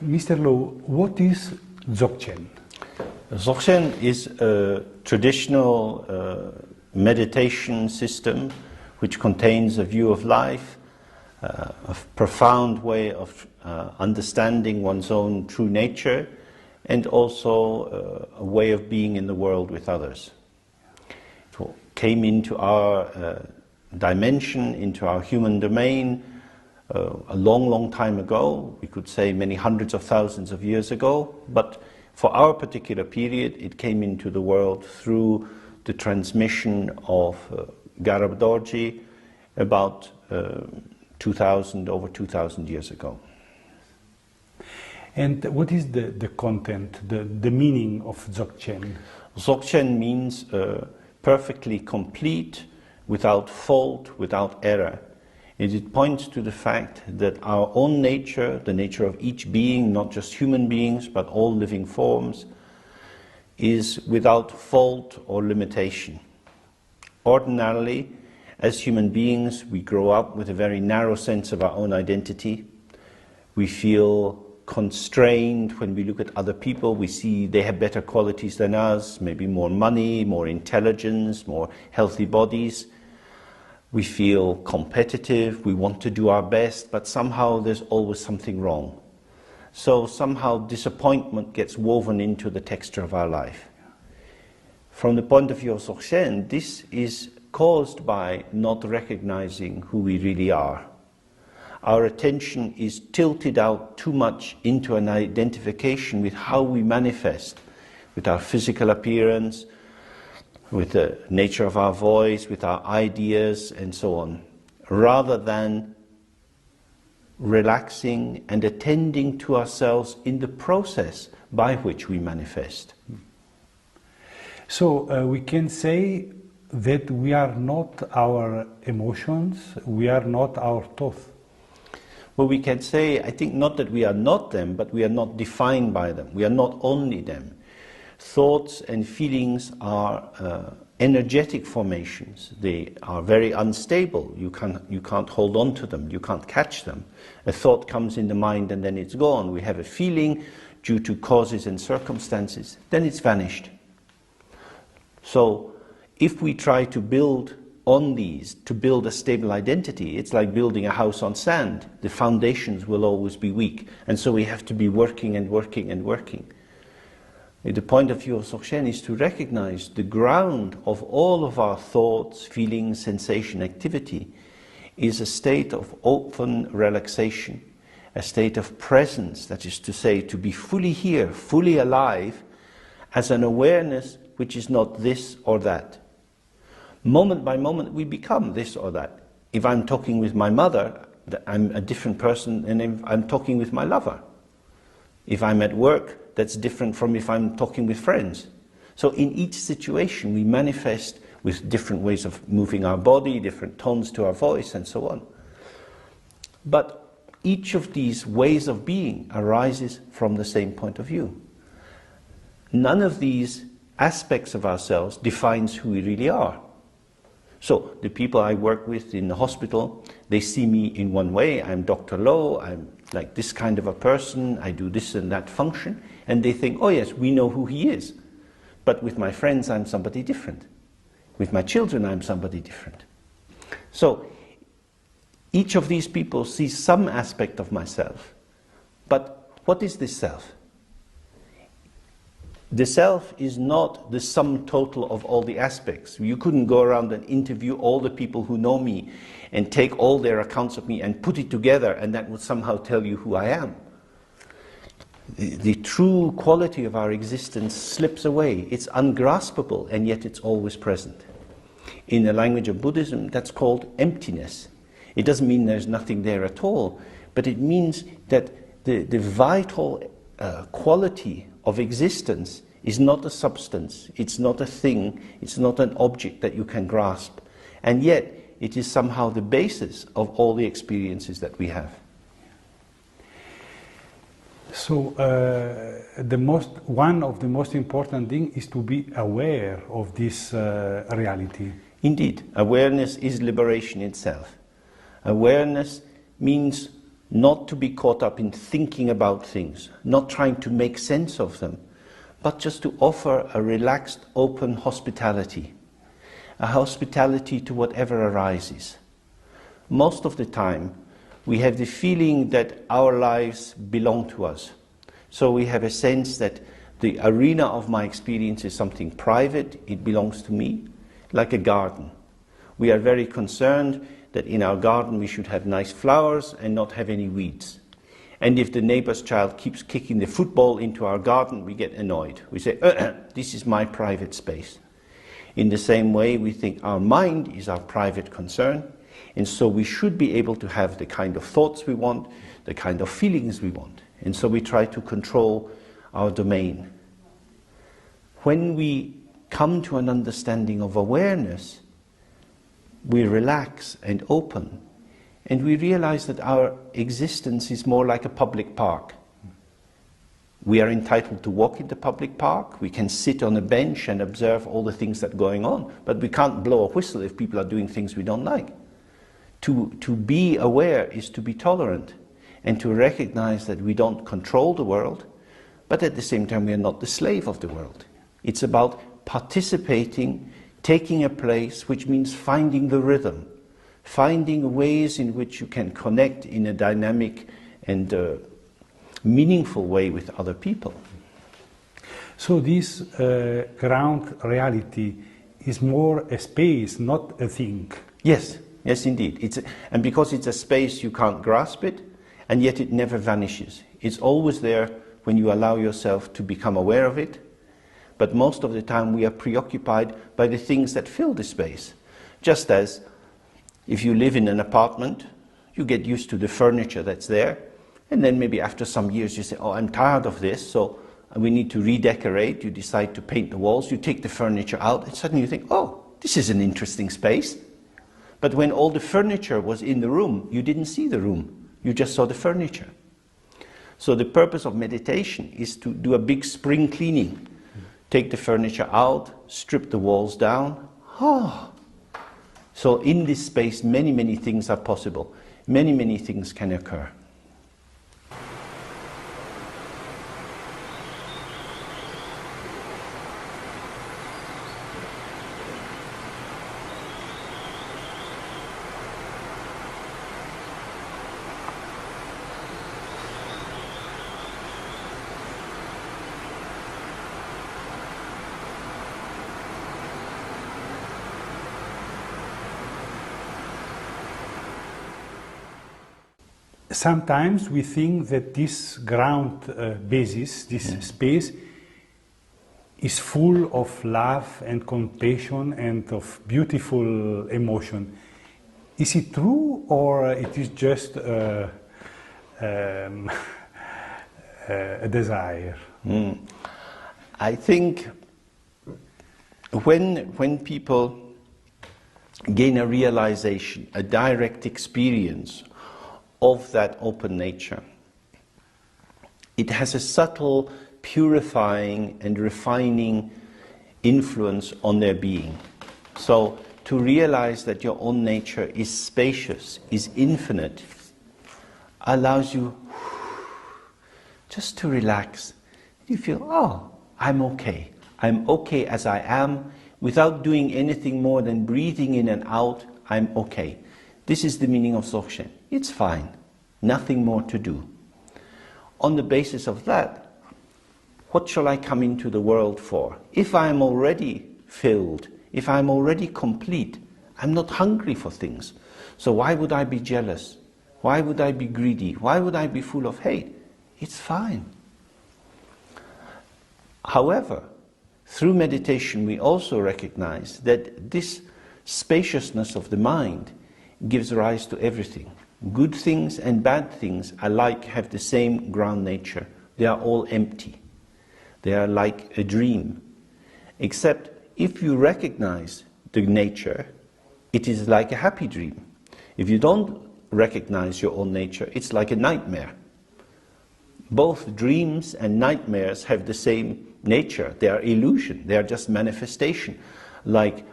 Mr. Low, what is Dzogchen? Zogchen is a traditional meditation system which contains a view of life, a profound way of understanding one's own true nature, and also a way of being in the world with others. It came into our dimension, into our human domain, a long, long time ago. We could say many hundreds of thousands of years ago, but for our particular period, it came into the world through the transmission of Garab Dorji about over 2,000 years ago. And what is the content, the meaning of Dzogchen? Zogchen means perfectly complete, without fault, without error. It points to the fact that our own nature, the nature of each being, not just human beings, but all living forms, is without fault or limitation. Ordinarily, as human beings, we grow up with a very narrow sense of our own identity. We feel constrained when we look at other people. We see they have better qualities than us, maybe more money, more intelligence, more healthy bodies. We feel competitive, we want to do our best, but somehow there's always something wrong. So somehow disappointment gets woven into the texture of our life. From the point of view of Zogchen, this is caused by not recognizing who we really are. Our attention is tilted out too much into an identification with how we manifest, with our physical appearance, with the nature of our voice, with our ideas, and so on, rather than relaxing and attending to ourselves in the process by which we manifest. So we can say that we are not our emotions, we are not our thoughts. Well, we can say, I think, not that we are not them, but we are not defined by them. We are not only them. Thoughts and feelings are energetic formations. They are very unstable. You can't hold on to them. You can't catch them. A thought comes in the mind and then it's gone. We have a feeling due to causes and circumstances. Then it's vanished. So if we try to build on these, to build a stable identity, it's like building a house on sand. The foundations will always be weak. And so we have to be working and working and working. The point of view of Zogchen is to recognize the ground of all of our thoughts, feelings, sensation, activity is a state of open relaxation, a state of presence, that is to say, to be fully here, fully alive, as an awareness which is not this or that. Moment by moment we become this or that. If I'm talking with my mother, I'm a different person than if I'm talking with my lover. If I'm at work, that's different from if I'm talking with friends. So in each situation we manifest with different ways of moving our body, different tones to our voice, and so on. But each of these ways of being arises from the same point of view. None of these aspects of ourselves defines who we really are. So the people I work with in the hospital, they see me in one way. I'm Dr. Low, I'm like this kind of a person, I do this and that function, and they think, oh yes, we know who he is. But with my friends, I'm somebody different. With my children, I'm somebody different. So each of these people sees some aspect of myself. But what is this self? The self is not the sum total of all the aspects. You couldn't go around and interview all the people who know me and take all their accounts of me and put it together, and that would somehow tell you who I am. The true quality of our existence slips away. It's ungraspable, and yet it's always present. In the language of Buddhism, that's called emptiness. It doesn't mean there's nothing there at all, but it means that the vital quality of existence is not a substance, it's not a thing, it's not an object that you can grasp, and yet it is somehow the basis of all the experiences that we have. So one of the most important things is to be aware of this reality. Indeed, awareness is liberation itself. Awareness means not to be caught up in thinking about things, not trying to make sense of them, but just to offer a relaxed, open hospitality, a hospitality to whatever arises. Most of the time, we have the feeling that our lives belong to us. So we have a sense that the arena of my experience is something private, it belongs to me, like a garden. We are very concerned that in our garden we should have nice flowers and not have any weeds. And if the neighbor's child keeps kicking the football into our garden, we get annoyed. We say, this is my private space. In the same way, we think our mind is our private concern, and so we should be able to have the kind of thoughts we want, the kind of feelings we want. And so we try to control our domain. When we come to an understanding of awareness, we relax and open, and we realize that our existence is more like a public park. We are entitled to walk in the public park, we can sit on a bench and observe all the things that are going on, but we can't blow a whistle if people are doing things we don't like. To be aware is to be tolerant, and to recognize that we don't control the world, but at the same time we are not the slave of the world. It's about participating, taking a place, which means finding the rhythm, finding ways in which you can connect in a dynamic and meaningful way with other people. So this ground reality is more a space, not a thing. Yes, yes indeed. And because it's a space, you can't grasp it, and yet it never vanishes. It's always there when you allow yourself to become aware of it. But most of the time we are preoccupied by the things that fill the space. Just as if you live in an apartment, you get used to the furniture that's there, and then maybe after some years you say, oh, I'm tired of this, so we need to redecorate. You decide to paint the walls, you take the furniture out, and suddenly you think, oh, this is an interesting space. But when all the furniture was in the room, you didn't see the room. You just saw the furniture. So the purpose of meditation is to do a big spring cleaning. Take the furniture out, strip the walls down. So in this space, many, many things are possible. Many, many things can occur. Sometimes we think that this ground basis, this space, is full of love and compassion and of beautiful emotion. Is it true, or it is just a desire? I think when people gain a realization, a direct experience of that open nature, it has a subtle purifying and refining influence on their being. So to realize that your own nature is spacious, is infinite, allows you just to relax. You feel, oh, I'm okay. I'm okay as I am, without doing anything more than breathing in and out. I'm okay. This is the meaning of Zogchen. It's fine. Nothing more to do. On the basis of that, what shall I come into the world for? If I am already filled, if I am already complete, I'm not hungry for things. So why would I be jealous? Why would I be greedy? Why would I be full of hate? It's fine. However, through meditation we also recognize that this spaciousness of the mind gives rise to everything. Good things and bad things alike have the same ground nature. They are all empty. They are like a dream. Except if you recognize the nature, it is like a happy dream. If you don't recognize your own nature, it's like a nightmare. Both dreams and nightmares have the same nature. They are illusion. They are just manifestation. Like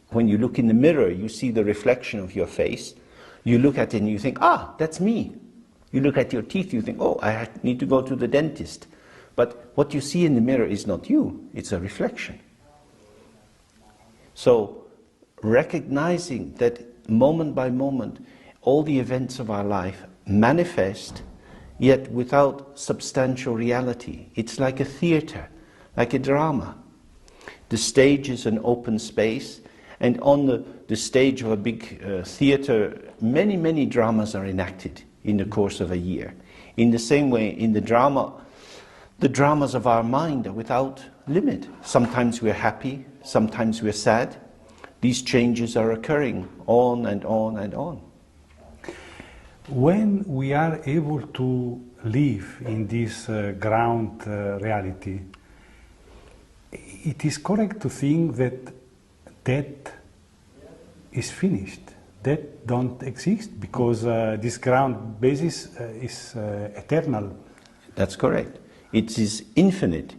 when you look in the mirror, you see the reflection of your face. You look at it and you think, ah, that's me. You look at your teeth, you think, oh, I need to go to the dentist. But what you see in the mirror is not you, it's a reflection. So, recognizing that moment by moment, all the events of our life manifest, yet without substantial reality. It's like a theater, like a drama. The stage is an open space, and on the stage of a big theater, many dramas are enacted in the course of a year. In the same way, in the dramas of our mind are without limit. Sometimes we're happy, sometimes we're sad. These changes are occurring on and on and on. When we are able to live in this ground reality, it is correct to think that death is finished. Death don't exist because this ground basis is eternal. That's correct. It is infinite.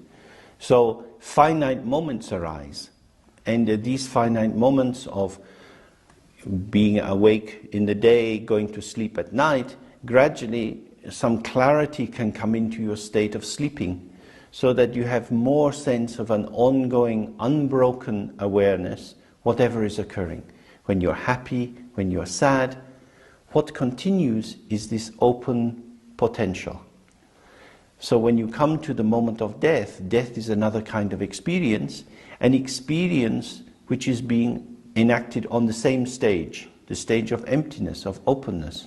So finite moments arise. And these finite moments of being awake in the day, going to sleep at night, gradually some clarity can come into your state of sleeping, so that you have more sense of an ongoing, unbroken awareness, whatever is occurring. When you're happy, when you're sad, what continues is this open potential. So when you come to the moment of death, death is another kind of experience, an experience which is being enacted on the same stage, the stage of emptiness, of openness.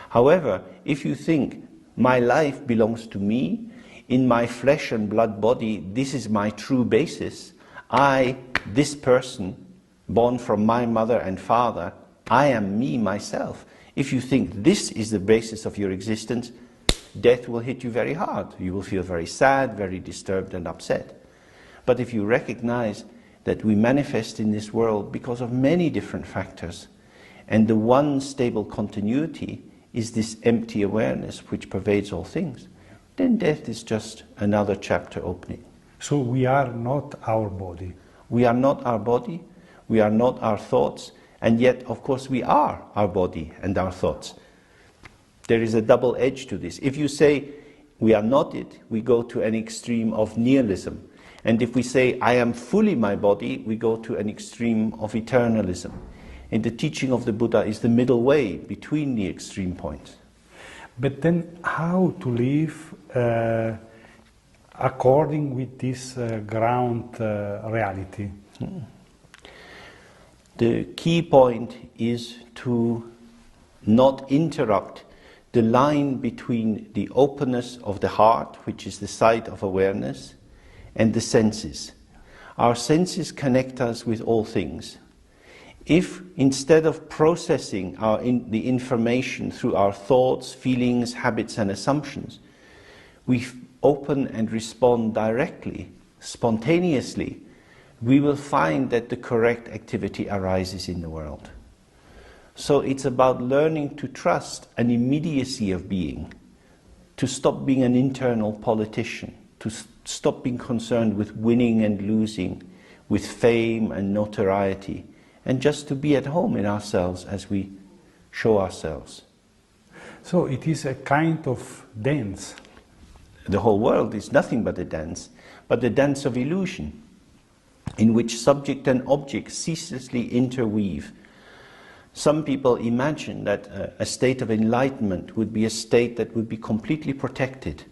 However, if you think, my life belongs to me, in my flesh and blood body, this is my true basis, I, this person, born from my mother and father, I am me, myself. If you think this is the basis of your existence, death will hit you very hard. You will feel very sad, very disturbed and upset. But if you recognize that we manifest in this world because of many different factors, and the one stable continuity is this empty awareness which pervades all things, then death is just another chapter opening. So we are not our body. We are not our body, we are not our thoughts, and yet, of course, we are our body and our thoughts. There is a double edge to this. If you say we are not it, we go to an extreme of nihilism. And if we say, I am fully my body, we go to an extreme of eternalism. And the teaching of the Buddha is the middle way between the extreme points. But then how to live according with this ground reality? The key point is to not interrupt the line between the openness of the heart, which is the site of awareness, and the senses. Our senses connect us with all things. If instead of processing the information through our thoughts, feelings, habits and assumptions, we open and respond directly, spontaneously, we will find that the correct activity arises in the world. So it's about learning to trust an immediacy of being, to stop being an internal politician, to stop being concerned with winning and losing, with fame and notoriety, and just to be at home in ourselves as we show ourselves. So it is a kind of dance. The whole world is nothing but a dance, but the dance of illusion, in which subject and object ceaselessly interweave. Some people imagine that a state of enlightenment would be a state that would be completely protected.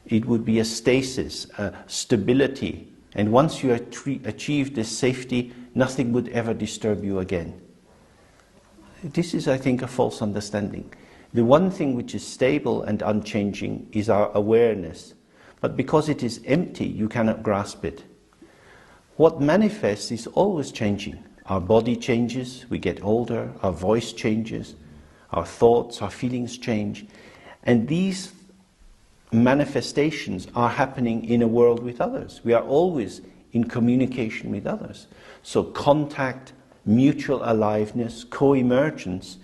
It would be a stasis, a stability, and once you achieve this safety, nothing would ever disturb you again. This is, I think, a false understanding. The one thing which is stable and unchanging is our awareness, but because it is empty, you cannot grasp it. What manifests is always changing. Our body changes, we get older, our voice changes, our thoughts, our feelings change, and these manifestations are happening in a world with others. We are always in communication with others. So contact, mutual aliveness, co-emergence,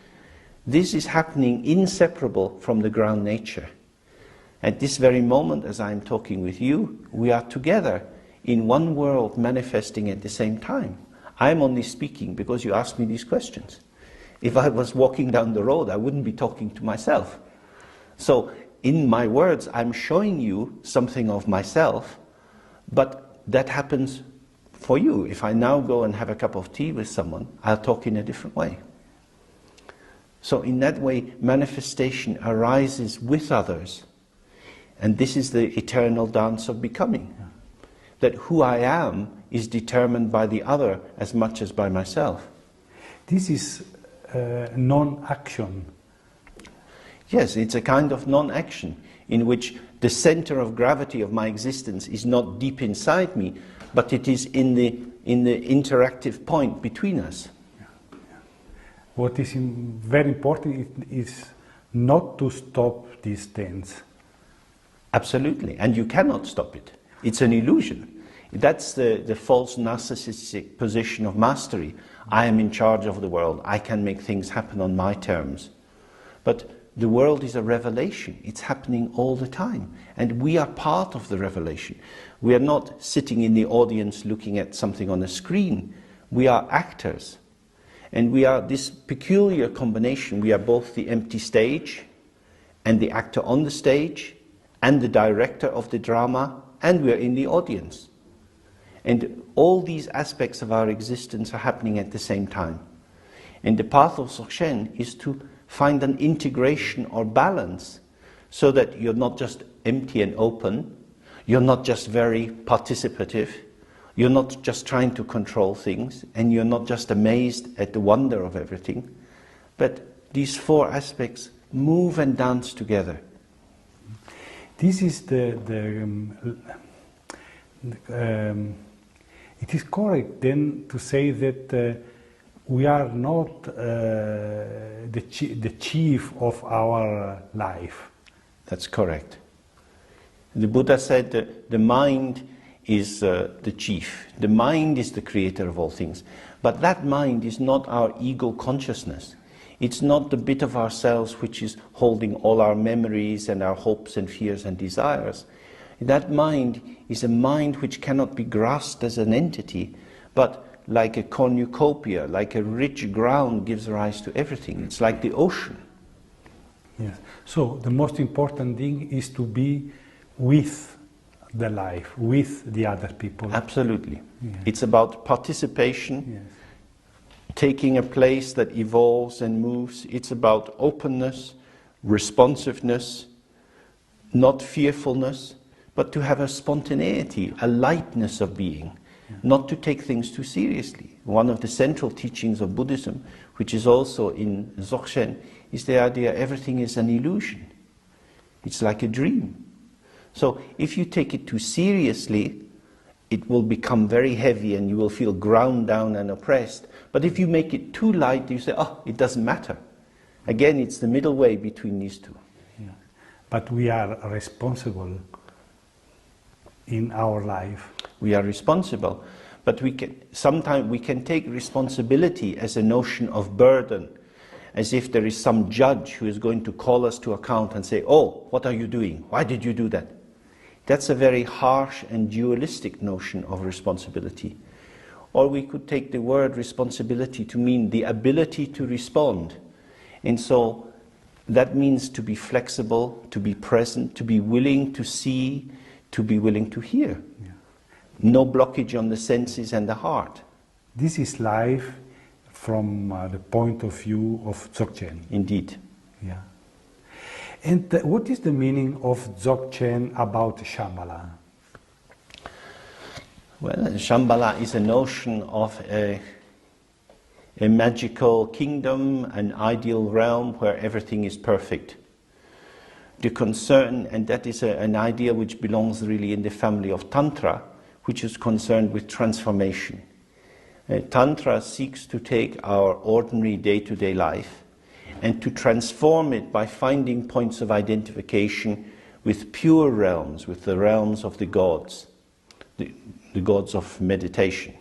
this is happening inseparable from the ground nature. At this very moment, as I am talking with you, we are together in one world manifesting at the same time. I am only speaking because you asked me these questions. If I was walking down the road, I wouldn't be talking to myself. So in my words, I'm showing you something of myself, but that happens for you. If I now go and have a cup of tea with someone, I'll talk in a different way. So in that way, manifestation arises with others. And this is the eternal dance of becoming. That who I am is determined by the other as much as by myself. This is non-action. Yes, it's a kind of non-action in which the center of gravity of my existence is not deep inside me, but it is in the interactive point between us. What is very important is not to stop this dance. Absolutely, and you cannot stop it. It's an illusion. That's the false narcissistic position of mastery. I am in charge of the world. I can make things happen on my terms. But the world is a revelation. It's happening all the time. And we are part of the revelation. We are not sitting in the audience looking at something on a screen. We are actors. And we are this peculiar combination. We are both the empty stage and the actor on the stage and the director of the drama, and we are in the audience. And all these aspects of our existence are happening at the same time. And the path of Zogchen is to find an integration or balance so that you're not just empty and open, you're not just very participative, you're not just trying to control things, and you're not just amazed at the wonder of everything, but these four aspects move and dance together. This is it is correct then to say that we are not the chief of our life. That's correct. The Buddha said that the mind is the chief. The mind is the creator of all things. But that mind is not our ego consciousness. It's not the bit of ourselves which is holding all our memories and our hopes and fears and desires. That mind is a mind which cannot be grasped as an entity, but like a cornucopia, like a rich ground gives rise to everything. It's like the ocean. Yes. So the most important thing is to be with the life, with the other people. Absolutely. Yes. It's about participation, Yes. taking a place that evolves and moves. It's about openness, responsiveness, not fearfulness, but to have a spontaneity, a lightness of being, not to take things too seriously. One of the central teachings of Buddhism, which is also in Zogchen, is the idea everything is an illusion. It's like a dream. So if you take it too seriously, it will become very heavy and you will feel ground down and oppressed. But if you make it too light, you say, oh, it doesn't matter. Again, it's the middle way between these two. Yeah. But we are responsible in our life. We are responsible, but sometimes we can take responsibility as a notion of burden, as if there is some judge who is going to call us to account and say, oh, what are you doing? Why did you do that? That's a very harsh and dualistic notion of responsibility. Or we could take the word responsibility to mean the ability to respond. And so that means to be flexible, to be present, to be willing to see, to be willing to hear. Yeah. No blockage on the senses and the heart. This is life from the point of view of Dzogchen. Indeed. Yeah. And what is the meaning of Dzogchen about Shambhala? Well, Shambhala is a notion of a magical kingdom, an ideal realm where everything is perfect. The concern, and that is an idea which belongs really in the family of Tantra, which is concerned with transformation. Tantra seeks to take our ordinary day-to-day life and to transform it by finding points of identification with pure realms, with the realms of the gods, the gods of meditation.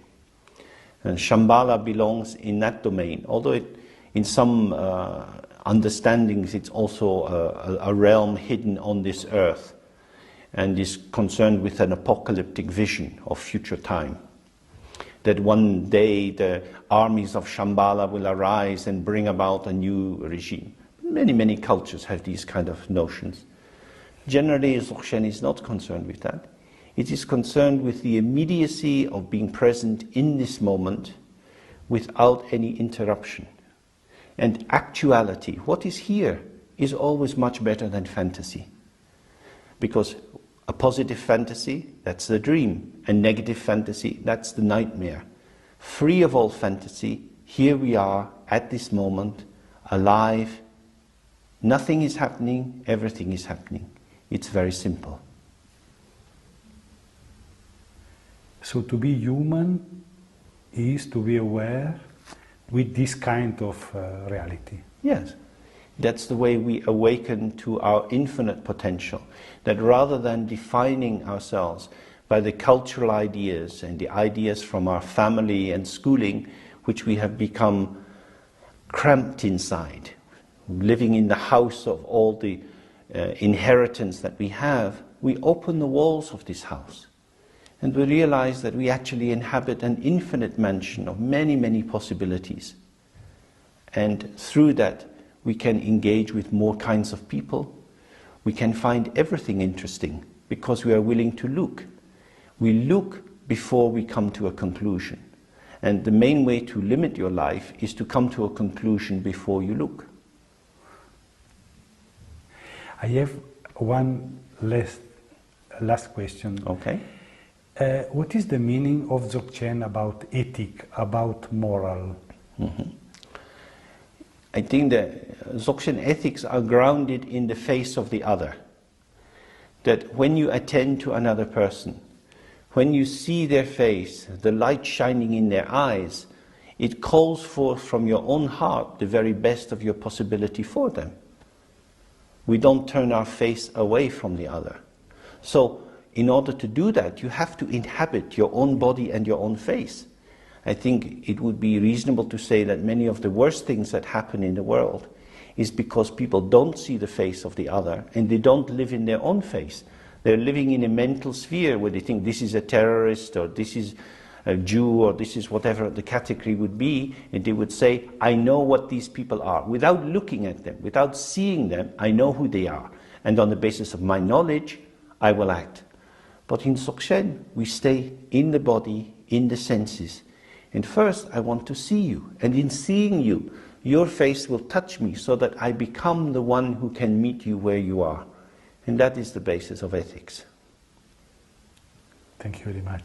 And Shambhala belongs in that domain, although in some understandings it's also a realm hidden on this earth and is concerned with an apocalyptic vision of future time. That one day the armies of Shambhala will arise and bring about a new regime. Many cultures have these kind of notions. Generally, Zogchen is not concerned with that. It is concerned with the immediacy of being present in this moment without any interruption. And actuality, what is here, is always much better than fantasy. Because a positive fantasy, that's the dream. A negative fantasy, that's the nightmare. Free of all fantasy, here we are at this moment, alive. Nothing is happening, everything is happening. It's very simple. So to be human is to be aware with this kind of reality. Yes. That's the way we awaken to our infinite potential. That rather than defining ourselves by the cultural ideas and the ideas from our family and schooling, which we have become cramped inside, living in the house of all the inheritance that we have, we open the walls of this house. And we realize that we actually inhabit an infinite mansion of many possibilities. And through that, we can engage with more kinds of people. We can find everything interesting because we are willing to look. We look before we come to a conclusion. And the main way to limit your life is to come to a conclusion before you look. I have one last question. Okay. What is the meaning of Dzogchen about ethic, about moral? Mm-hmm. I think that Dzogchen ethics are grounded in the face of the other. That when you attend to another person, when you see their face, the light shining in their eyes, it calls forth from your own heart the very best of your possibility for them. We don't turn our face away from the other. So, in order to do that, you have to inhabit your own body and your own face. I think it would be reasonable to say that many of the worst things that happen in the world is because people don't see the face of the other and they don't live in their own face. They're living in a mental sphere where they think this is a terrorist or this is a Jew or this is whatever the category would be, and they would say, I know what these people are. Without looking at them, without seeing them, I know who they are. And on the basis of my knowledge, I will act. But in Dzogchen, we stay in the body, in the senses. And first, I want to see you. And in seeing you, your face will touch me so that I become the one who can meet you where you are. And that is the basis of ethics. Thank you very much.